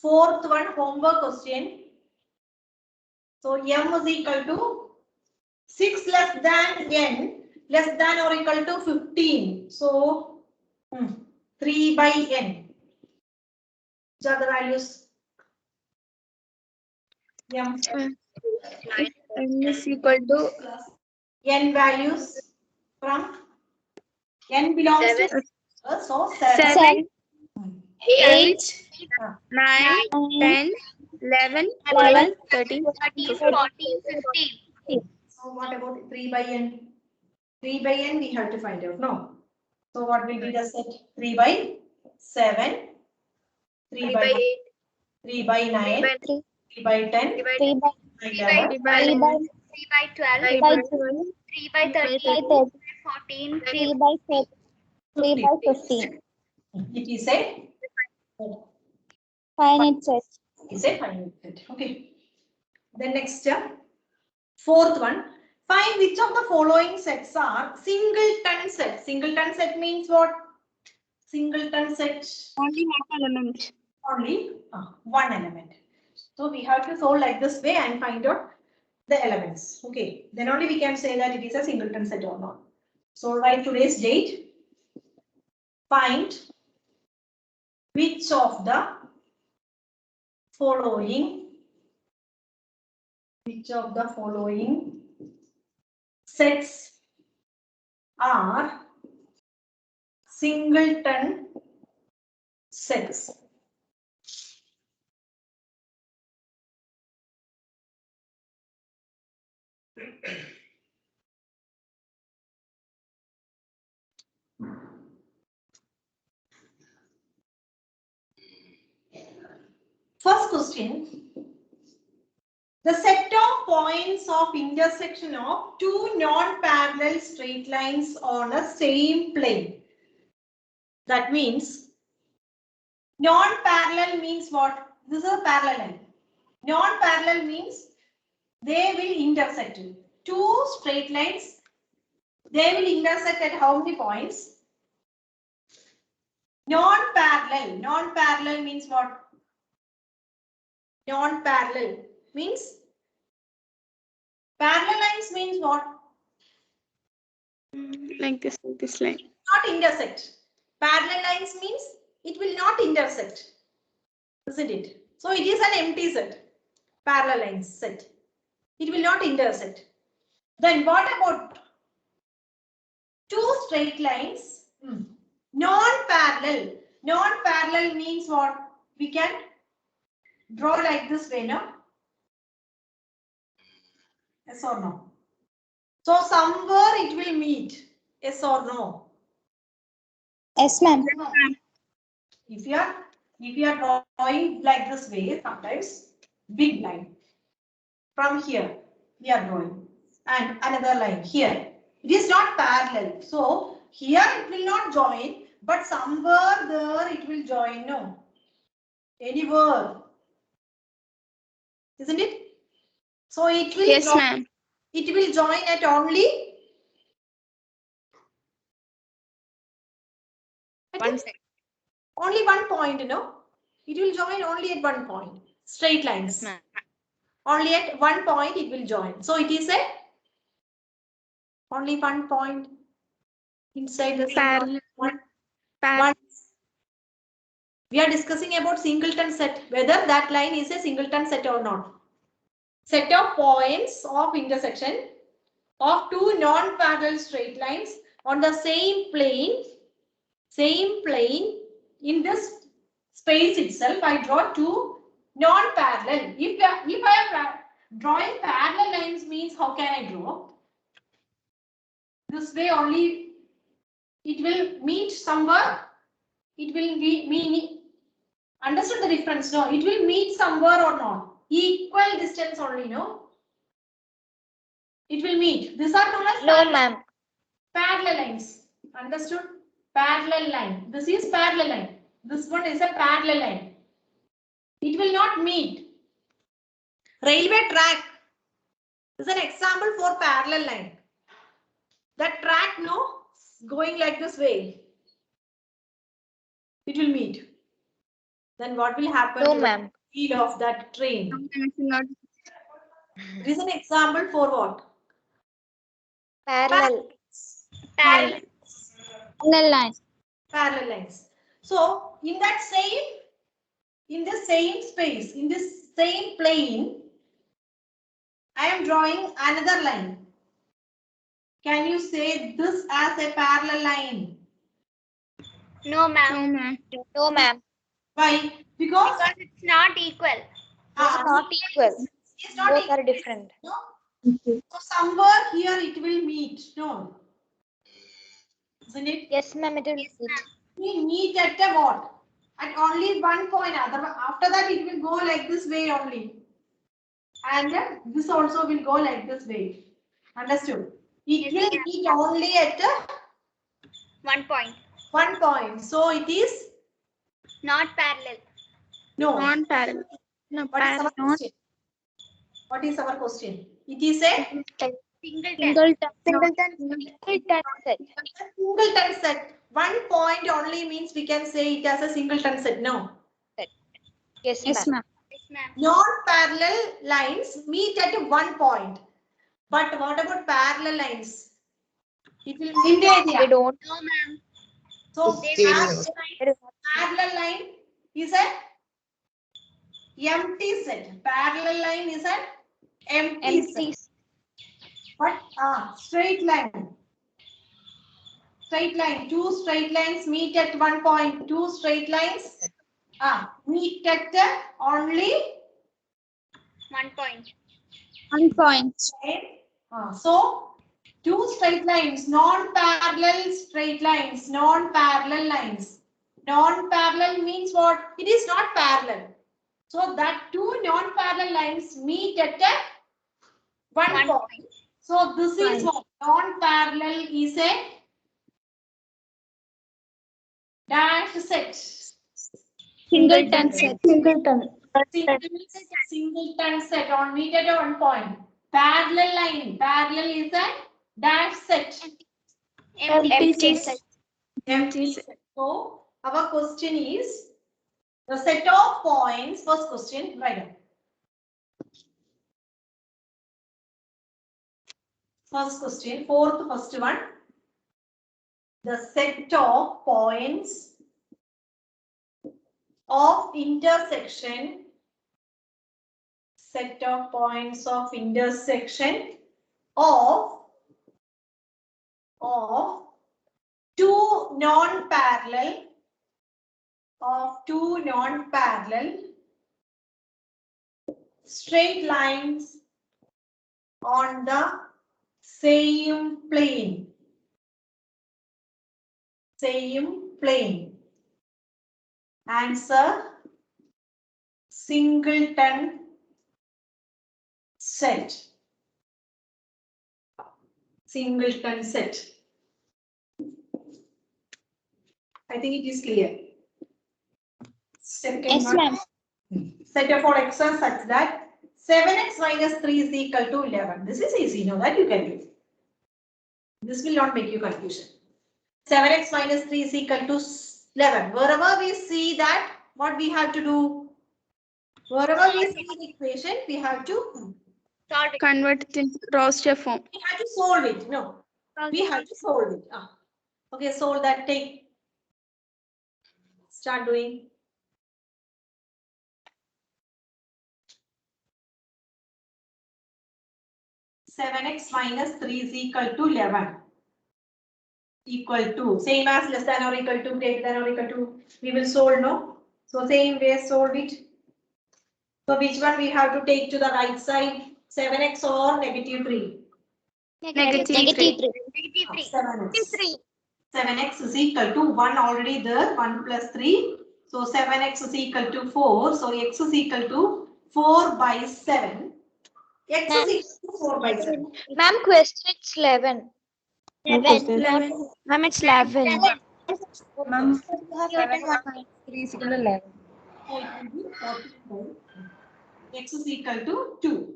Fourth one, homework question. So m is equal to 6 less than n less than or equal to 15. So 3 by n. Which are the values? M is equal to n values from n belongs 7. to so 7. 7, 8, 9, 9, 10, 11, 12, 13, 13, 14. 14, 15. So what about 3 by n? 3 by n we have to find out. No. So what will be the set? 3 by 7, 3 by 8, 3 by 9, 3 3 by 10, 3 by 11, 11, 3 by 12, 3 by 12, 3 by 13, 3 by 14, 3 15. 15. It is a Finite set. finite set. Okay. Then next step. Fourth one. Find which of the following sets are singleton set. Singleton set means what? Singleton set. only one element. Only one element. So we have to solve like this way and find out the elements. Okay. Then only we can say that it is a singleton set or not. So write today's date. Find which of the following sets are singleton sets. First question. The set of points of intersection of two non-parallel straight lines on a same plane. That means non-parallel means what? This is a parallel line. Non-parallel means they will intersect. Two straight lines, they will intersect at how many points? Non-parallel. Non-parallel means what? Non-parallel means parallel lines means what? Like this line. Not intersect. Parallel lines means it will not intersect. Isn't it? So it is an empty set. Parallel lines set. It will not intersect. Then what about two straight lines? Non-parallel. Non-parallel means what? We can draw like this way, no? Yes or no? So somewhere it will meet. Yes or no? Yes, ma'am. If you are drawing like this way, sometimes big line from here we are drawing and another line here. It is not parallel. So here it will not join, but somewhere there it will join. No, anywhere, isn't it? So it will. Yes, ma'am. It will join at only only one point. No, it will join only at one point. Straight lines. Yes, only at one point it will join. So it is a only one point inside the Parallel. one. Parallel. We are discussing about singleton set, whether that line is a singleton set or not. Set of points of intersection of two non-parallel straight lines on the same plane in this space itself. I draw two non-parallel. If I am drawing parallel lines means how can I draw? This way only it will meet somewhere. It will be understood the difference? No, it will meet somewhere or not. Equal distance only, no? It will meet. These are known as no, ma'am. parallel lines. Understood? Parallel line. This is parallel line. This one is a parallel line. It will not meet. Railway track is an example for parallel line. That track, no, going like this way. It will meet. then what will happen No, to the ma'am. wheel of that train? Sometimes not. It is an example for what? Parallel. Parallel. Parallel line. Parallel lines. So in that in the same space, in this same plane, I am drawing another line. Can you say this as a parallel line? No, No, ma'am. ma'am. No, ma'am. Why? Because Because it's not equal. It's not equal. it's not Both equal. are different. No? So somewhere here it will meet. No. Isn't it? Yes, ma'am. It will meet. We meet at a what? At only one point. After that it will go like this way only. And this also will go like this way. Understood? It will meet only at 1 point. one point. So it is Not parallel. no. Non-parallel. No, What is our parallel. question? What is our question? It is a Singleton. Singleton set. singleton set. 1 point only means we can say it as a singleton set. No. Yes, Yes, ma'am. ma'am. Yes, ma'am. Non-parallel lines meet at 1 point. But what about parallel lines? It will meet They don't. No, ma'am. So It is parallel line is a empty set. Parallel line is an empty set. empty. But straight line. Straight line. Two straight lines meet at 1 point. Two straight lines meet at only 1 point. 1 point. so two straight lines, non-parallel straight lines, non-parallel lines. Non-parallel means what? It is not parallel. So that two non-parallel lines meet at a 1 1 point. point. So this is what? Non-parallel is a dash set. Singleton set. Singleton. Singleton set on meet at a 1 point. Parallel line. Parallel is a dash set. Empty set. Empty set. So our question is the set of points. First question, right now. First question, first one. The set of points of intersection. Set of points of intersection of two non-parallel straight lines on the same plane. Answer singleton set. Singleton set. I think it is clear. Second Yes, one. ma'am. Set of all x's such that 7x minus 3 is equal to 11. This is easy, you know that you can do. This will not make you confusion. 7x minus 3 is equal to 11. Wherever we see that, what we have to do? Wherever we see the equation, we have to Solve it. Convert it into roster form. we have to solve it. No, we have to solve it. Okay, solve that. Start doing. Seven x minus 3 is equal to 11. Equal to, same as less than or equal to, greater than or equal to, we will solve, no? So same way solve it. So which one we have to take to the right side? 7x or negative 3? Negative 3. Negative 3. 7x. 7x is equal to 1 already there, 1 plus 3. So 7x is equal to 4. So x is equal to 4 by 7. X is equal to 4 by 7. Ma'am, question it's 11. 11. Ma'am, it's 11. Ma'am, 3 is equal to 11. So it will be 14 by x is equal to 2.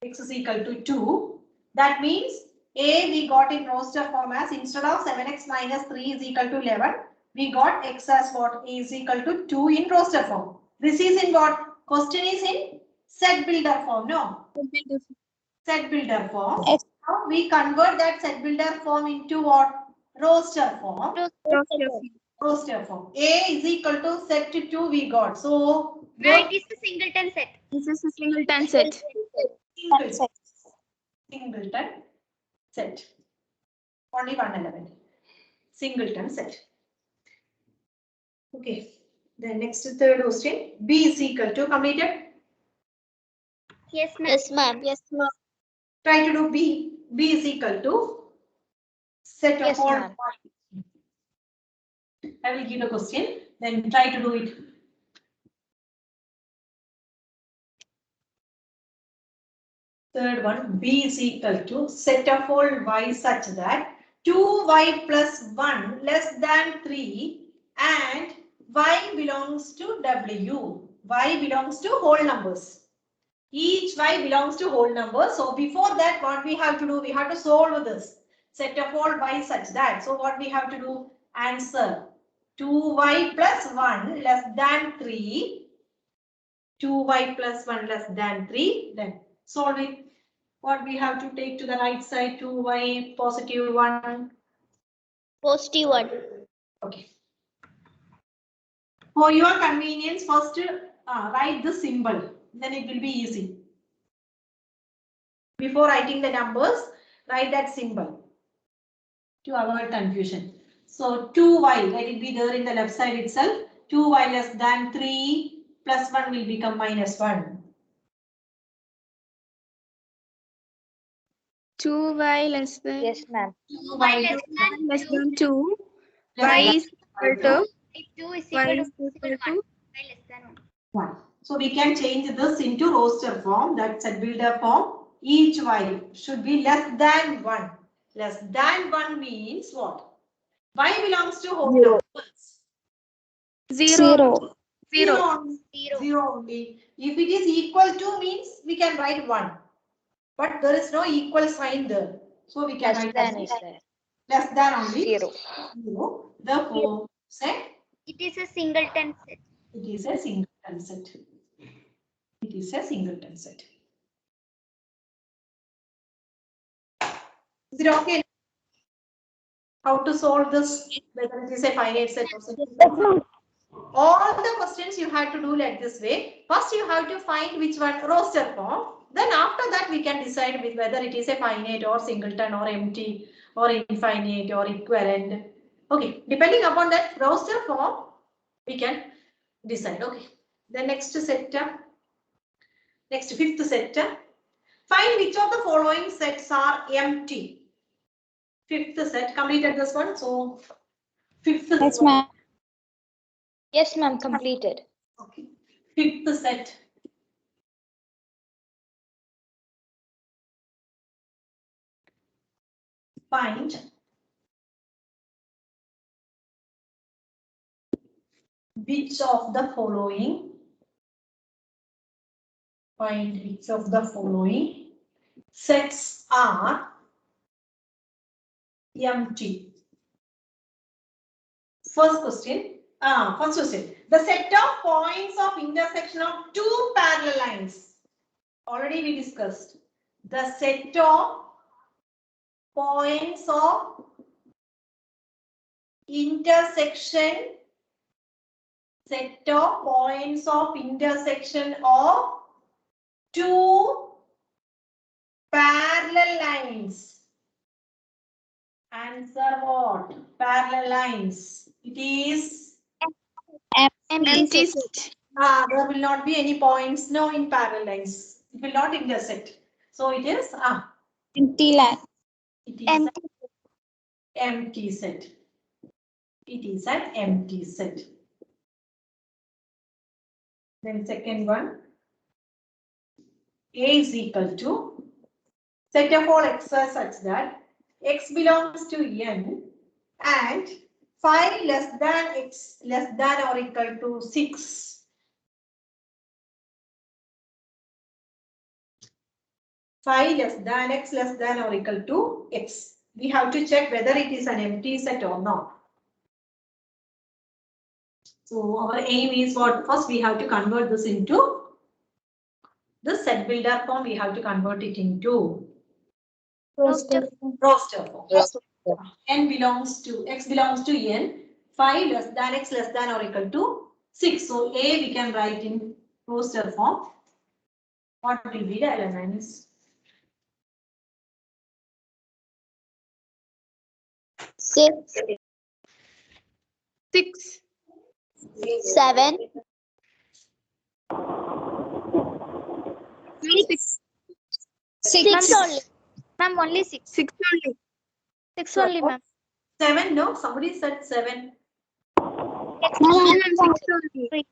X is equal to 2. That means A we got in roster form as instead of 7x minus 3 is equal to 11. We got x as what? A is equal to 2 in roster form. This is in what? Question is in set builder form. No. Set builder form. Yes. Now we convert that set builder form into what? Roster form. Roster form. A is equal to set to 2 we got. So It is a singleton set. This is a singleton set. Singleton set. Only one element. Singleton set. Okay. Then next third question. B is equal to completed. Yes, ma'am. Yes, ma'am. Yes, ma'am. Try to do B. B is equal to set of Yes, all. ma'am. I will give the question. Then try to do it. Third one, B is equal to set of all y such that 2y plus 1 less than 3 and y belongs to W. Y belongs to whole numbers. Each y belongs to whole numbers. So before that, what we have to do? We have to solve this. Set of all y such that. So what we have to do? Answer. 2y plus 1 less than 3. 2y plus 1 less than 3. Then solve it. What we have to take to the right side? 2y positive 1. Positive 1. Okay. For your convenience, first write the symbol. Then it will be easy. Before writing the numbers, write that symbol to avoid confusion. So 2y, let it be there in the left side itself. 2y less than 3 plus 1 will become minus 1. 2y less than Yes, ma'am. 2y less than 2. less Y than is equal to If 2 is y equal is to equal to 1, y less than 1. 1. So we can change this into roster form, that's set builder form. Each y should be less than 1. Less than 1 means what? Y belongs to whole numbers. 0. 0 0. only. 0. 0 only. If it is equal to means we can write 1. But there is no equal sign there. So we can Less write than as is there. less than only 0. 0. Therefore, say It is a singleton set. it is a singleton set. It is a singleton set. Is it okay? How to solve this? Whether it is a finite set or something. All the questions you have to do like this way. First, you have to find which one roster form. Then after that, we can decide with whether it is a finite or singleton or empty or infinite or equivalent. Okay, depending upon that roster form, we can decide. Okay. The next set, next fifth set. Find which of the following sets are empty. Fifth set, completed this one. So fifth. Yes, ma'am. Yes, ma'am. Completed. Okay. Fifth set. Find which of the following. Find which of the following sets are empty. First question. First question. The set of points of intersection of two parallel lines. Already we discussed. The set of points of intersection. Set of points of intersection of two parallel lines. Answer what? Parallel lines. It is. Empty set. There will not be any points. No, in parallel lines. It will not intersect. So it is. Empty line. It is an empty set. It is an empty set. Then second one. A is equal to set of all x's such that x belongs to n and 5 less than x less than or equal to 6. 5 less than x less than or equal to x. We have to check whether it is an empty set or not. So our aim is what? First we have to convert this into the set builder form. We have to convert it into Roster. roster form. N belongs to x belongs to n. 5 less than x less than or equal to 6. So A we can write in roster form. What will be the elements? 6, 6. 7, 6. 6 only. Ma'am, only 6. 6 only. 6 only, ma'am. 7, no? Somebody said 7. Ma'am, 6 only.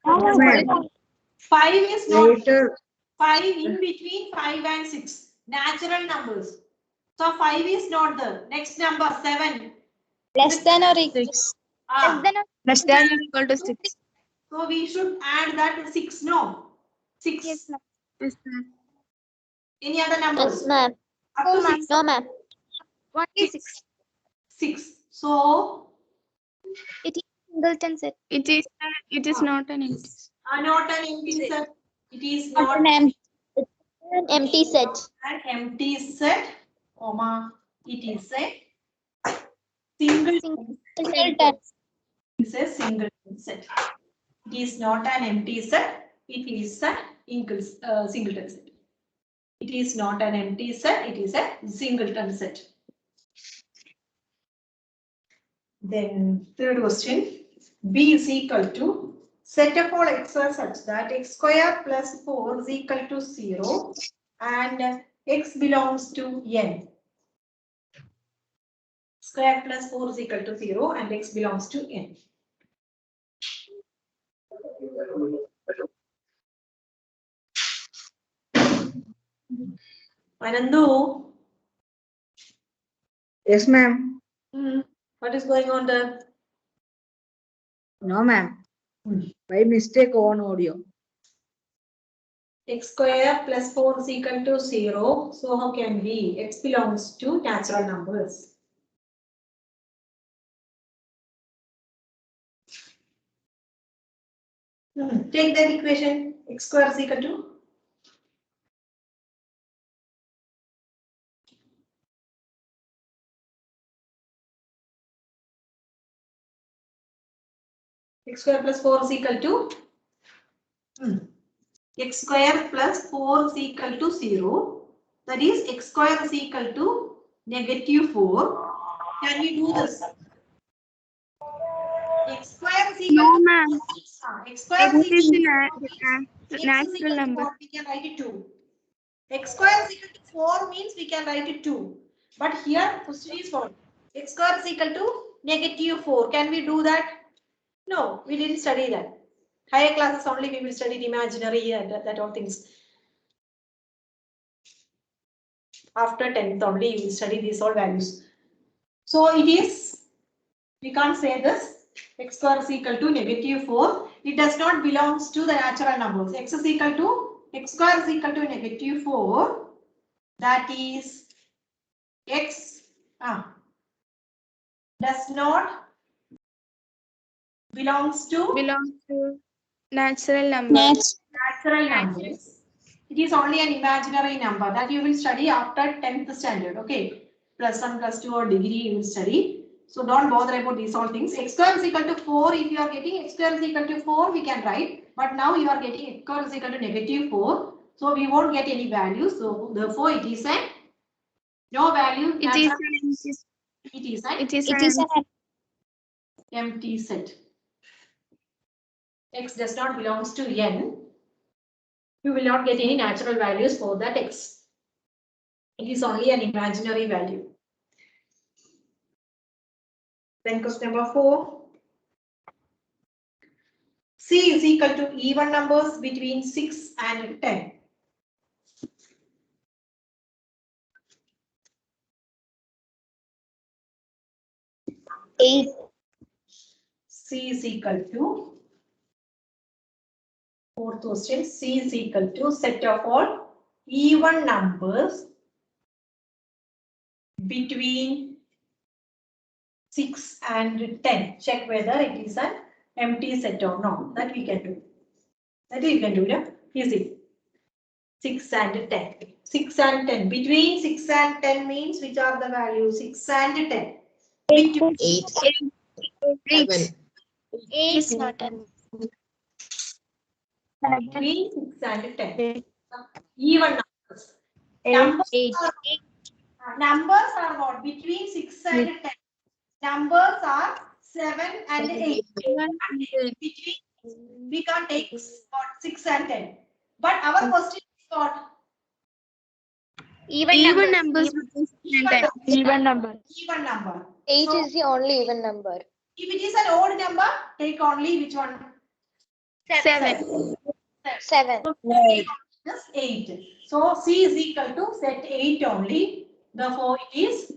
5 is not. Later. 5 in between 5 and 6. Natural numbers. So 5 is not there. Next number 7. Less than or equal. Ah. Less than or equal to 6. So we should add that 6. No. 6. Yes, ma'am. Yes, ma'am. Any other numbers? Yes, ma'am. Up to No, ma'am. 6. No, ma'am. Only 6. 6. So It is singleton set. It is not an empty. not an empty set. It is Not not an empty. An empty set. an empty set, comma. It is a single. Singleton. Is a single set. It is not an empty set. It is a singleton set. It is not an empty set. It is a singleton set. Then third question. B is equal to set of all x's such that x square plus 4 is equal to 0 and x belongs to n. Square plus 4 is equal to 0 and x belongs to n. Anandu, Yes, ma'am. what is going on there? No, ma'am. Hmm. By mistake on audio. X square plus 4 is equal to 0. So how can we? X belongs to natural numbers. Take that equation. X square is equal to x square plus 4 is equal to x square plus 4 is equal to 0. That is x square is equal to negative 4. Can we do this? X square is equal No, to ma'am. X square It is is equal a to x is natural equal to number. 4, we can write it 2. X square is equal to 4 means we can write it 2. But here question is what? X square is equal to negative 4. Can we do that? No, we didn't study that. Higher classes only we will study the imaginary and that all things. After 10th only you will study these all values. So it is, we can't say this. X square is equal to negative 4. It does not belongs to the natural numbers. X is equal to, x square is equal to negative 4. That is x does not belongs to Natural number. natural numbers. It is only an imaginary number that you will study after 10th standard. Okay. Plus 1, plus 2 or degree you will study. So don't bother about these all things. X square is equal to 4. If you are getting x square is equal to 4, we can write. But now you are getting x square is equal to negative 4. So we won't get any value. So therefore it is a no value. It is an empty set. X does not belongs to n. You will not get any natural values for that x. It is only an imaginary value. Then question number 4. C is equal to even numbers between 6 and 10. C is equal to, fourth question, C is equal to set of all even numbers between 6 and 10. Check whether it is an empty set or not. That we can do. That we can do. Yeah? Easy. 6 and 10. 6 and 10. Between 6 and 10 means which are the values? 6 and 10. Between 8, 7. 8 is not an. between 6 and 10. Even numbers. Numbers are what? Between 6 and 10. Numbers are 7 and 8. Between, we can't take what, 6 and 10. But our question is what? Even numbers. Even number. Even number. 8 So, is the only even number. if it is an odd number, take only which one? 7. 7. Just 8. So C is equal to set 8 only. Therefore, it is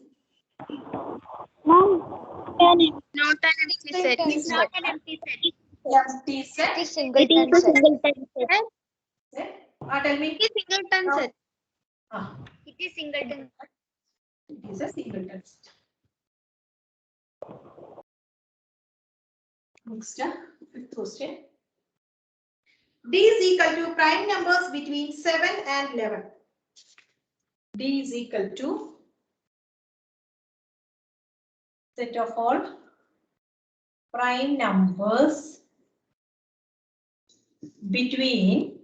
Not an empty set. It's not an empty set. empty set. It is singleton set. Tell me. It is singleton set. Ah, It is singleton. it is a singleton set. Next, fifth question. D is equal to prime numbers between 7 and 11. D is equal to set of all prime numbers between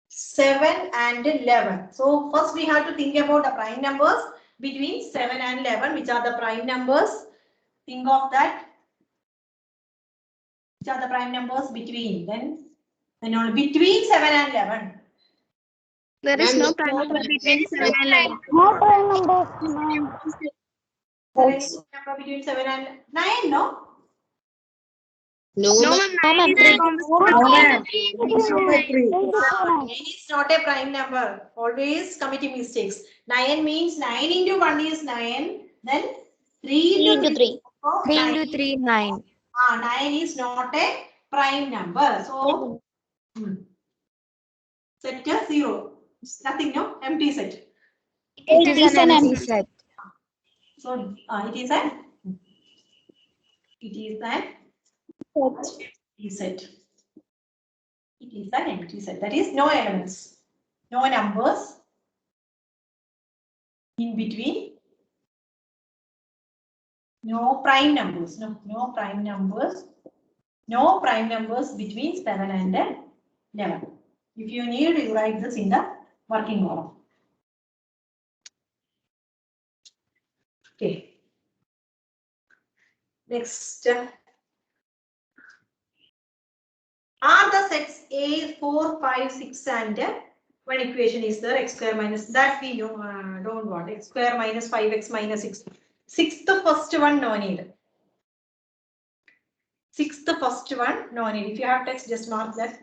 7 and 11. So first we have to think about the prime numbers between 7 and 11. Which are the prime numbers? Think of that. Which are the prime numbers between? Then only between 7 and 11. There is no prime number between 7 and 9. There is no number between 7 and 9, no? No, No, ma'am. ma'am. 9 is a No, ma'am. It's not a 3. 9 is not a prime number. Always committing mistakes. 9 means 9 into 1 is 9. Then 3 into 3. 3 into 3, 9. 9 is not a prime number. So, set a 0. Nothing, no? Empty set. It is an empty set. So, it is an empty set. It is an empty set. That is no elements, no numbers in between, no prime numbers, no prime numbers, no prime numbers between 7 and 11. If you need, you write this in the working order. Okay. Next. Are the sets A, 4, 5, 6 and one equation is there, x square minus, that we know, don't want, x square minus 5x minus 6. Sixth first one, no need. Sixth first one, no need. If you have text, just mark that.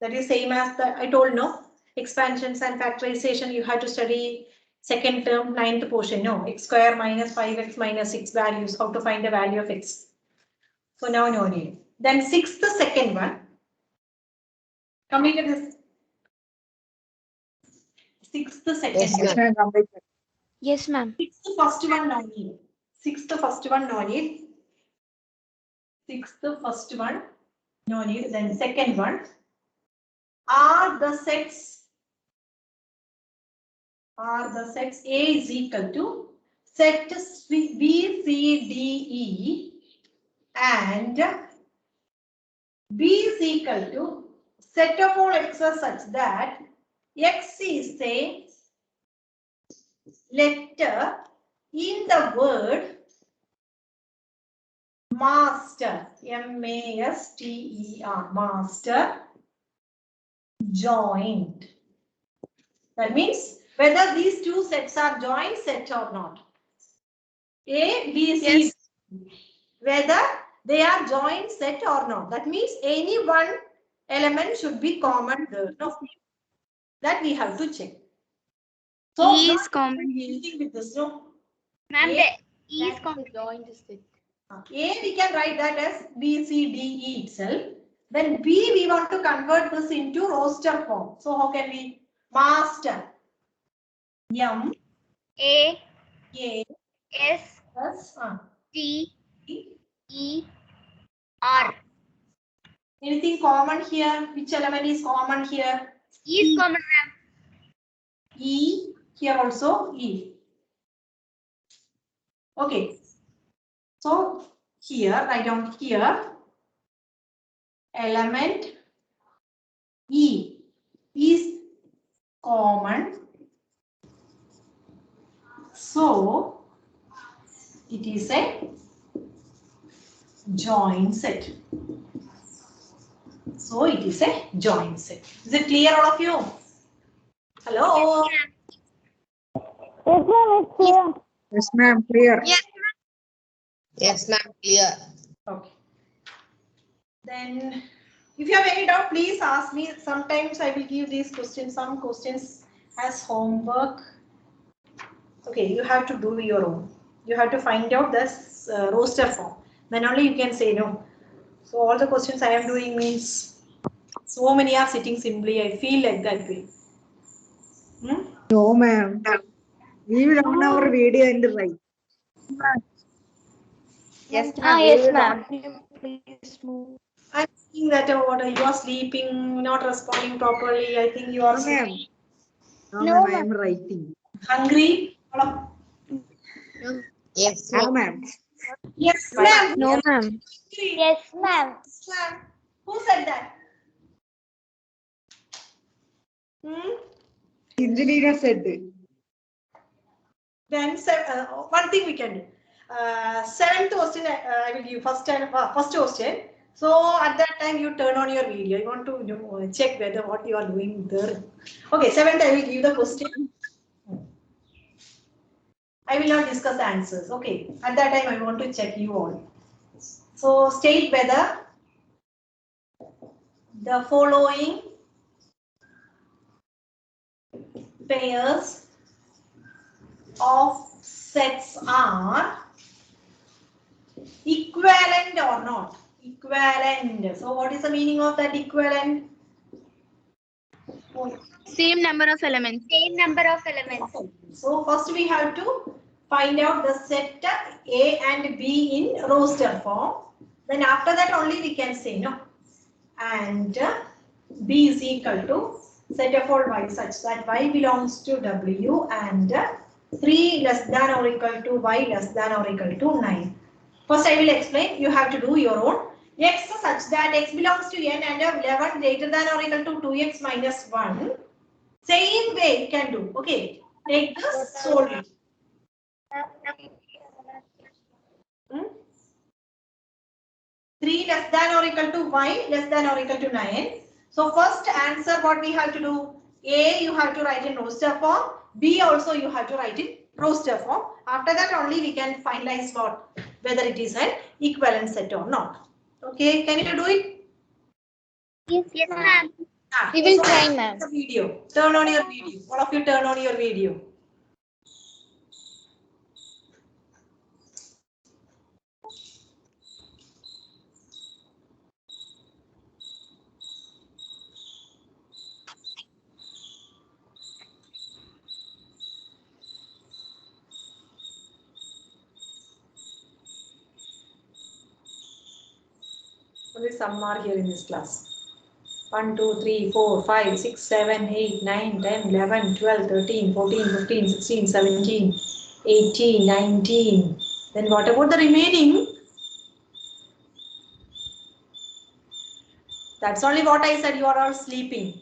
That is same as the, I told no, expansions and factorization, you have to study second term, 9th portion, no, x square minus 5x minus 6 values, how to find the value of x. So now no need. Then sixth, second one. Completed this. Sixth, second Yes, one. Yes, ma'am. Completed. Yes, ma'am. Sixth, first one, no need. Sixth, first one, no need. Sixth, first one, no need. Then second one. Are the sets A is equal to set B, C, D, E and B is equal to set of all x's such that x is a letter in the word master, M-A-S-T-E-R, master joined. That means whether these two sets are joint set or not. A, B, C, Yes. whether they are joint set or not. That means any one element should be common there. No? That we have to check. So E is common here. anything with this, no? Ma'am, A- the E is common. A, we can write that as B, C, D, E itself. Then B, we want to convert this into roster form. So how can we? Master. M, A, A, S, plus, T, E, E, R. Anything common here? Which element is common here? E is common, ma'am. E. Here also E. Okay. So here, write down here, element E is common. So it is a joint set. So it is a joint set. Is it clear, all of you? Hello? Yes, ma'am. Clear. Yes, Yes, ma'am. Clear. Okay. Then, if you have any doubt, please ask me. Sometimes I will give these questions, some questions as homework. Okay, you have to do your own. You have to find out this roster form. Then only you can say no. So all the questions I am doing means so many are sitting simply. I feel like that way. No, ma'am. We will on our video and write. Yes, Yes, ma'am. Please move. I'm thinking that you are sleeping, not responding properly. I think you are No, ma'am. No, No, ma'am. I ma'am. am writing. hungry. Yes, No, ma'am. ma'am. Yes, Ma'am. ma'am. No, ma'am. Yes, ma'am. Ma'am. Who said that? Engineer said. Then one thing we can do. Seventh question I will give first question. So at that time you turn on your video. You want to check whether what you are doing there. Okay, seventh I will give the question. I will not discuss the answers. Okay, at that time I want to check you all. So state whether the following pairs of sets are equivalent or not. Equivalent. So what is the meaning of that equivalent? Same number of elements. Same number of elements. So first we have to find out the set A and B in roster form. Then after that only we can say no. And B is equal to set of all y such that y belongs to W and 3 less than or equal to y less than or equal to 9. First I will explain. You have to do your own. X such that x belongs to n and 11 greater than or equal to 2x minus 1. Same way you can do. Okay. Take the solve. 3 less than or equal to y less than or equal to 9. So first answer what we have to do. A you have to write in roster form. B also you have to write in roster form. After that only we can finalize what whether it is an equivalent set or not. Okay, can you do it? Yes, ma'am. We will try, ma'am. The video. Turn on your video. All of you turn on your video. Only some are here in this class. 1, 2, 3, 4, 5, 6, 7, 8, 9, 10, 11, 12, 13, 14, 15, 16, 17, 18, 19. Then what about the remaining? That's only what I said, you are all sleeping.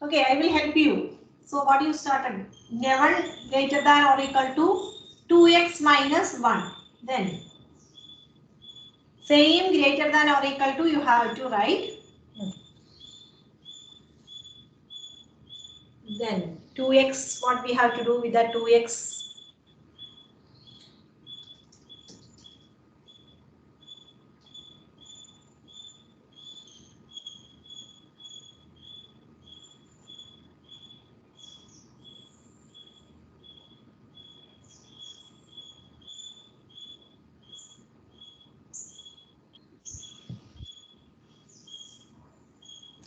Okay, I will help you. So what you started? 11 greater than or equal to 2x minus 1. Then Same greater than or equal to you have to write. Then 2x, what we have to do with that 2x?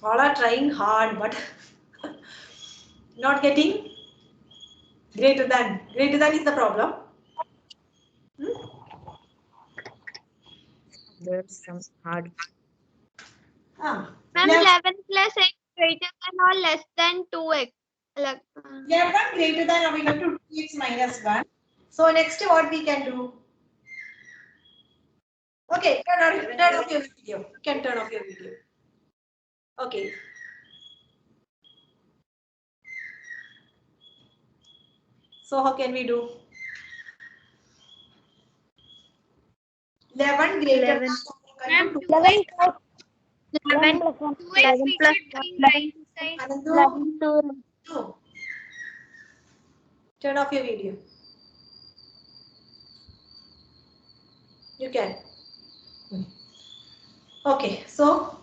All are trying hard, but not getting greater than. Greater than is the problem. There's some hard. Ah. Ma'am, 11 plus x greater than or less than 2x. 11 greater than or equal to 2x minus 1. So next what we can do? Okay, turn off your video. You can turn off your video. Okay. So how can we do? 11 greater than Ma'am, or equal to 11 plus 1. 2x we should bring right side. Anandu, no. Turn off your video. You can. Okay, so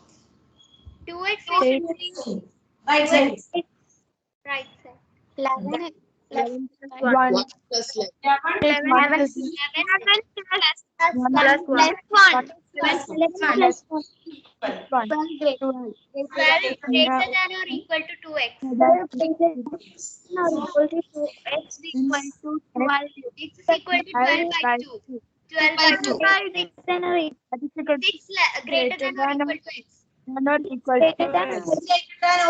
2x we should bring right side. right side. 11 plus 1 plus 11. 11 plus 1 plus 1. 11 plus 1. 12 greater than or equal to 2x. X equal to 12. X is equal to 12 by 2. 12 by 2. 6 greater than or equal to x. Greater than or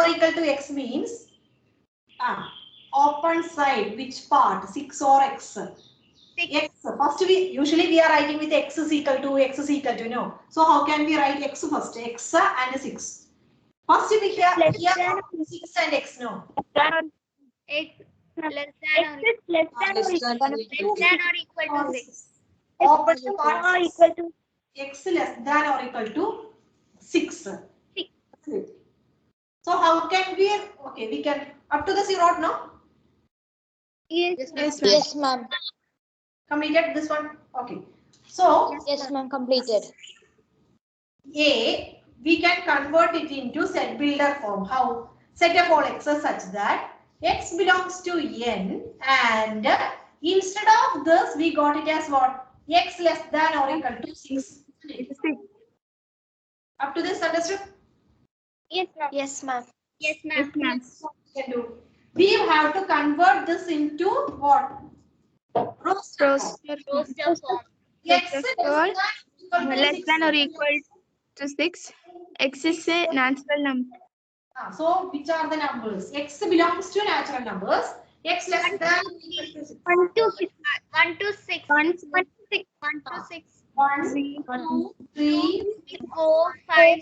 equal to x means open side, which part? 6 or x? 6. X. First usually we are writing with x is equal to, no. So how can we write x first? X and 6. First we here 6 and x, no. X less than or equal to 6. Open part 6. X less than or equal to 6. 6. So how can we, okay, we can, up to this you wrote, no? Yes, ma'am. Completed this one? Okay. So, Yes, ma'am. Completed. A, we can convert it into set builder form. How? Set of all x's such that x belongs to n, and instead of this we got it as what? X less than or equal to 6. Up to this, understood? Yes, ma'am. Yes, ma'am. Yes, ma'am. We can do. We have to convert this into what? Roster form. Roster form. X Less than or equal to 6. X is a natural number. So, which are the numbers? X belongs to natural numbers. X less than or equal to 6. 1 to 6. 1 to 6. 1 to 6. 1 to 6. 1, 2, 3, 4, 5,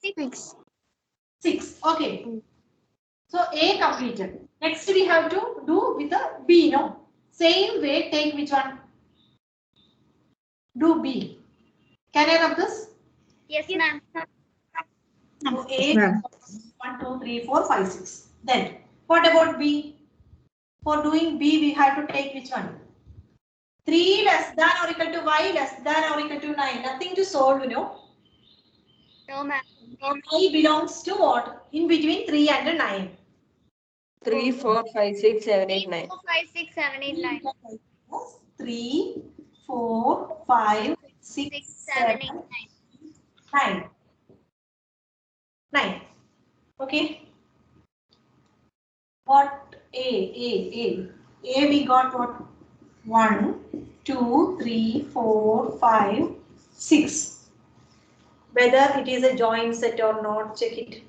6. 6. Okay. So A completed. Next we have to do with the B, no? Same way, take which one? Do B. Can I rub this? Yes, ma'am. So A, Ma'am. 1, 2, 3, 4, 5, 6. Then, what about B? For doing B, we have to take which one? 3 less than or equal to y less than or equal to 9. Nothing to solve, you know. No, ma'am. Y belongs to what? In between 3 and 9. 3, 4, 5, 6, 7, 8, 9. 4, 5, 6, 7, 8, 9. 3, 4, 5, 6, 6, 7, 8, 9. 9. 9. Okay. What? A we got what? 1, 2, 3, 4, 5, 6. Whether it is a joint set or not, check it.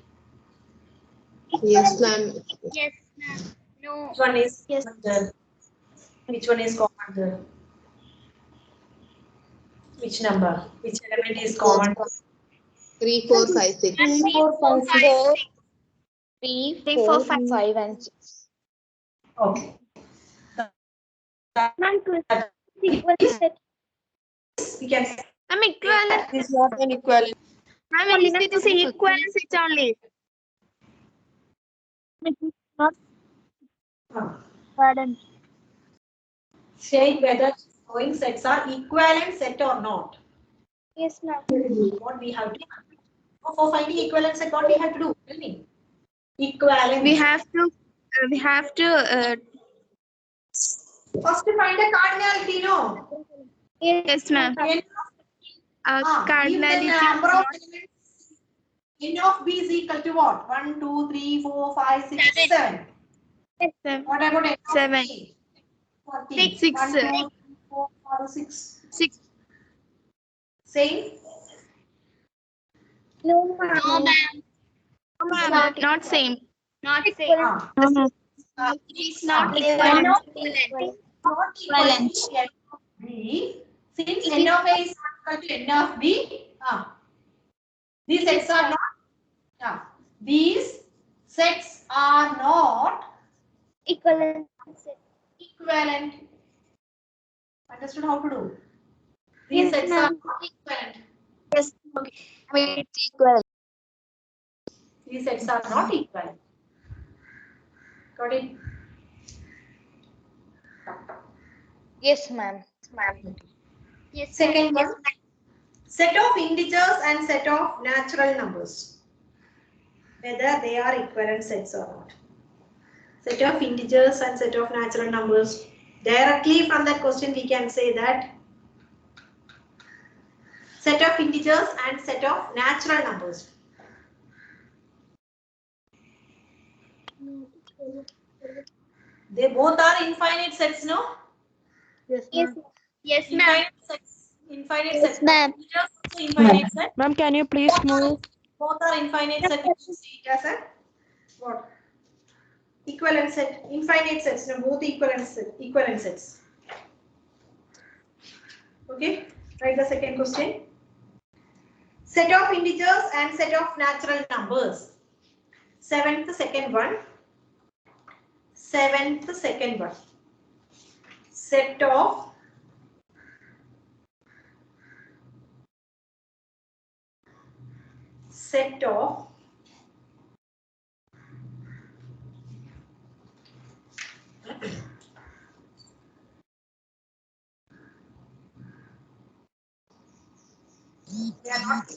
Yes, ma'am. Yes, ma'am. No. Which one is Yes. common there? Which one is common there? Which number? Which element is common? 3, 4, 5, 6. 3, 4, 5, 6. 3, 4, 5, and 6. Okay. Ma'am, equal to We can Ma'am, equivalent. It is not an equivalent. Ma'am, it is equivalent set only. Saying whether drawing sets are equivalent set or not. Yes, ma'am. What we have to do. For finding equivalent set, what we have to do? Tell me. Equivalent. We have to. First to find a cardinality, no? Yes, ma'am. N if the Cardinality. number of elements n of b is equal to what? 1, 2, 3, 4, 5, 6, 7. What about n of 7. b? 14. 6. 1, 2, 3, 4, 5, 6. 6. Same? No, ma'am. No, ma'am. Not same. Not same. It is not N equivalent. of equivalent. Not equal to n of b. Since n of a is not equal to n of b, these sets are not. These sets are not Equivalent. equivalent. Understood how to do? These Yes, sets are ma'am. not equivalent. Yes. I mean, it's equal. These sets are not equivalent. Got it? Yes, ma'am. Yes. Second one. Set of integers and set of natural numbers. Whether they are equivalent sets or not. Set of integers and set of natural numbers. Directly from that question we can say that set of integers and set of natural numbers. They both are infinite sets, no? Yes. Yes, ma'am. Infinite sets. Infinite Yes, sets. ma'am. Integers also infinite set. Ma'am, can you please move? Both are infinite set. You should see it as a what? Equivalent set. Infinite sets. No, both equivalent sets. Okay. Write the second question. Set of integers and set of natural numbers. Seventh second one. Seventh second one. Set of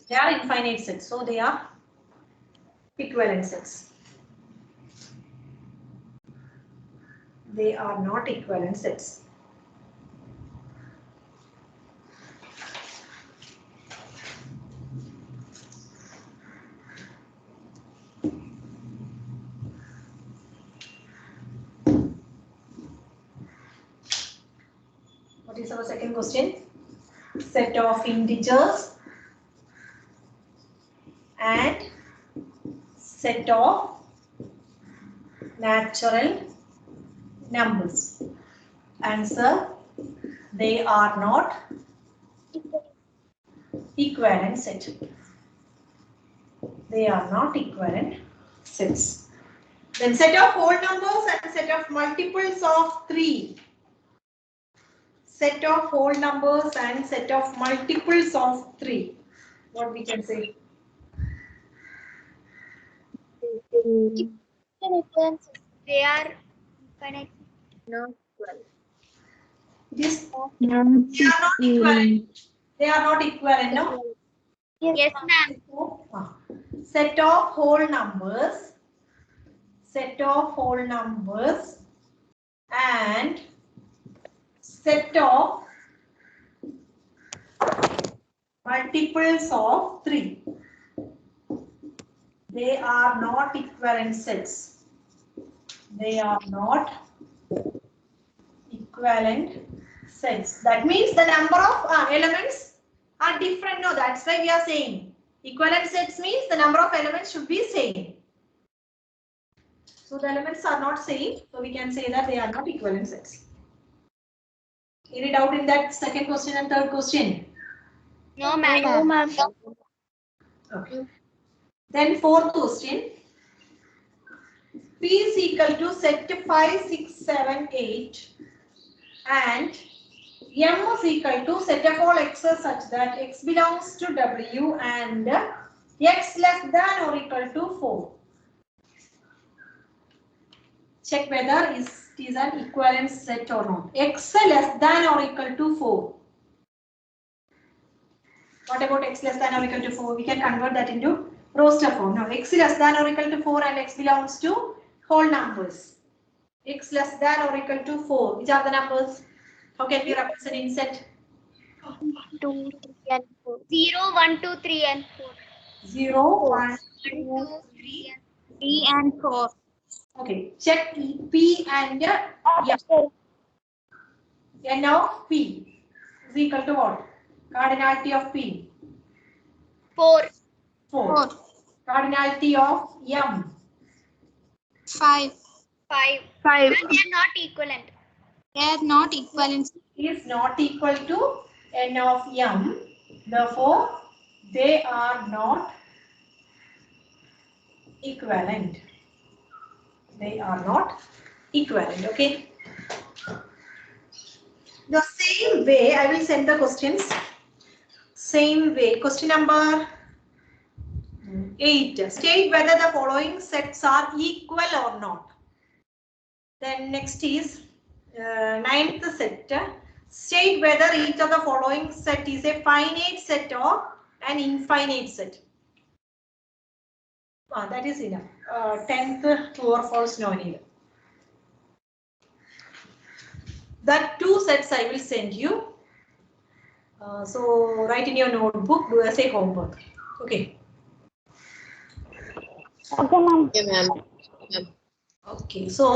they are infinite sets, so they are equivalent sets. They are not equivalent sets. What is our second question? Set of integers and set of natural numbers. Answer: they are not equivalent set. They are not equivalent sets. Then set of whole numbers and set of multiples of 3. Set of whole numbers and set of multiples of 3. What we can say? They are infinite. Not equal. This they are not equivalent. They are not equivalent, no? Yes, ma'am. Set of whole numbers. Set of whole numbers and set of multiples of 3. They are not equivalent sets. They are not equivalent sets. That means the number of elements are different. No, that's why we are saying equivalent sets means the number of elements should be same. So the elements are not same, so we can say that they are not equivalent sets. Any doubt in that second question and third question? No, ma'am. Okay. Then fourth question. P is equal to set 5, 6, 7, 8 and M is equal to set of all x's such that x belongs to W and x less than or equal to 4. Check whether it is an equivalent set or not. X less than or equal to 4. What about x less than or equal to 4? We can convert that into roster form. Now x less than or equal to 4 and x belongs to whole numbers. X less than or equal to 4. Which are the numbers? How can we represent in set? 2, 3, and 4. 0, 1, 2, 3, and 4. 0, 1, 1, 2, 2, 3. 3, and 4. Okay. Check P and N of P is equal to what? Cardinality of P. 4. 4. Cardinality of M. 5. 5. 5. And they are not equivalent. They are not equivalent. Is not equal to N of M. Therefore, they are not equivalent. They are not equivalent. Okay. The same way, I will send the questions. Same way. Question number 8. State whether the following sets are equal or not. Then next is 9th set. State whether each of the following set is a finite set or an infinite set. That is enough. 10th true or false, no need. That 2 sets I will send you. So write in your notebook, do as a homework. Okay. Okay, ma'am. Okay, ma'am. Okay. So